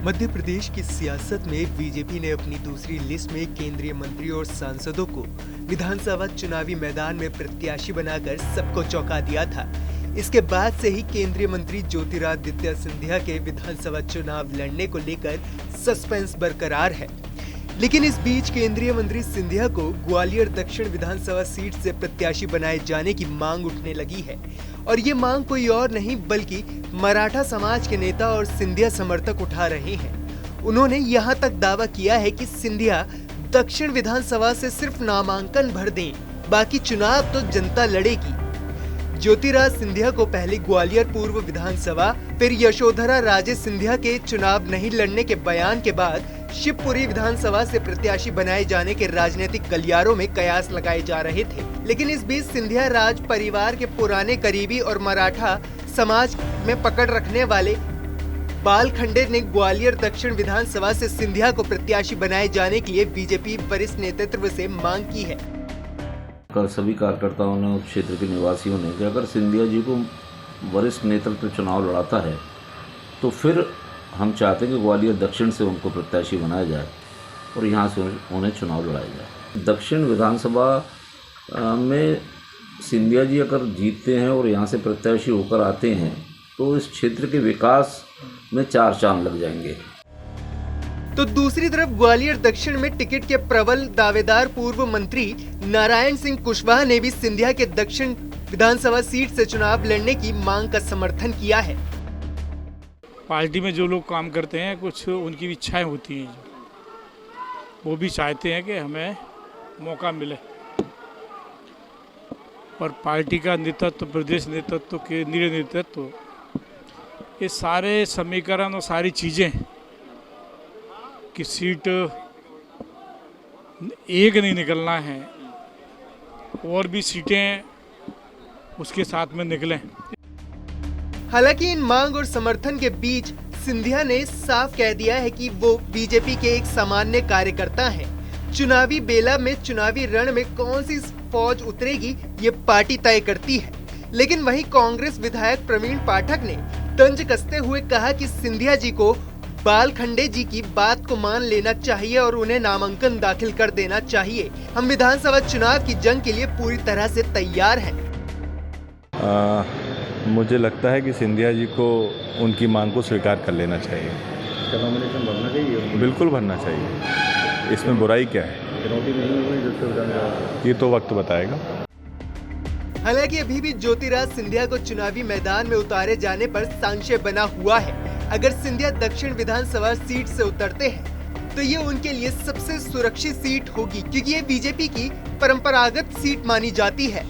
मध्य प्रदेश की सियासत में बीजेपी ने अपनी दूसरी लिस्ट में केंद्रीय मंत्री और सांसदों को विधानसभा चुनावी मैदान में प्रत्याशी बनाकर सबको चौंका दिया था। इसके बाद से ही केंद्रीय मंत्री ज्योतिरादित्य सिंधिया के विधानसभा चुनाव लड़ने को लेकर सस्पेंस बरकरार है। लेकिन इस बीच केंद्रीय मंत्री सिंधिया को ग्वालियर दक्षिण विधानसभा सीट से प्रत्याशी बनाए जाने की मांग उठने लगी है और ये मांग कोई और नहीं बल्कि मराठा समाज के नेता और सिंधिया समर्थक उठा रहे हैं। उन्होंने यहाँ तक दावा किया है कि सिंधिया दक्षिण विधानसभा से सिर्फ नामांकन भर दें, बाकी चुनाव तो जनता लड़ेगी। ज्योतिराज सिंधिया को पहले ग्वालियर पूर्व विधानसभा फिर यशोधरा राजे सिंधिया के चुनाव नहीं लड़ने के बयान के बाद शिवपुरी विधानसभा से प्रत्याशी बनाए जाने के राजनीतिक गलियारों में कयास लगाए जा रहे थे। लेकिन इस बीच सिंधिया राज परिवार के पुराने करीबी और मराठा समाज में पकड़ रखने वाले बाल खंडे ने ग्वालियर दक्षिण विधानसभा से सिंधिया को प्रत्याशी बनाए जाने के लिए बीजेपी वरिष्ठ नेतृत्व से मांग की है। कल सभी कार्यकर्ताओं ने, उस क्षेत्र के निवासियों ने कि अगर सिंधिया जी को वरिष्ठ नेतृत्व चुनाव लड़ाता है तो फिर हम चाहते हैं कि ग्वालियर दक्षिण से उनको प्रत्याशी बनाया जाए और यहाँ से उन्हें चुनाव लड़ाया जाए। दक्षिण विधानसभा में सिंधिया जी अगर जीतते हैं और यहाँ से प्रत्याशी होकर आते हैं तो इस क्षेत्र के विकास में चार चांद लग जाएंगे। तो दूसरी तरफ ग्वालियर दक्षिण में टिकट के प्रबल दावेदार पूर्व मंत्री नारायण सिंह कुशवाहा ने भी सिंधिया के दक्षिण विधानसभा सीट से चुनाव लड़ने की मांग का समर्थन किया है। पार्टी में जो लोग काम करते हैं कुछ उनकी इच्छाएं होती हैं, वो भी चाहते हैं कि हमें मौका मिले, पर पार्टी का नेतृत्व, प्रदेश नेतृत्व, केंद्रीय नेतृत्व, ये सारे समीकरण और सारी चीज़ें कि सीट एक नहीं निकलना है और भी सीटें उसके साथ में निकलें। हालांकि इन मांग और समर्थन के बीच सिंधिया ने साफ कह दिया है कि वो बीजेपी के एक सामान्य कार्यकर्ता हैं। चुनावी बेला में, चुनावी रण में कौन सी फौज उतरेगी ये पार्टी तय करती है। लेकिन वहीं कांग्रेस विधायक प्रवीण पाठक ने तंज कसते हुए कहा कि सिंधिया जी को बाल खंडे जी की बात को मान लेना चाहिए और उन्हें नामांकन दाखिल कर देना चाहिए। हम विधानसभा चुनाव की जंग के लिए पूरी तरह से तैयार हैं। मुझे लगता है कि सिंधिया जी को उनकी मांग को स्वीकार कर लेना चाहिए। क्या नॉमिनेशन भरना चाहिए? बिल्कुल भरना चाहिए, इसमें बुराई क्या है? ये तो वक्त बताएगा। हालांकि अभी भी ज्योतिराज सिंधिया को चुनावी मैदान में उतारे जाने पर संशय बना हुआ है। अगर सिंधिया दक्षिण विधानसभा सीट से उतरते हैं तो ये उनके लिए सबसे सुरक्षित सीट होगी, क्योंकि ये बीजेपी की परंपरागत सीट मानी जाती है।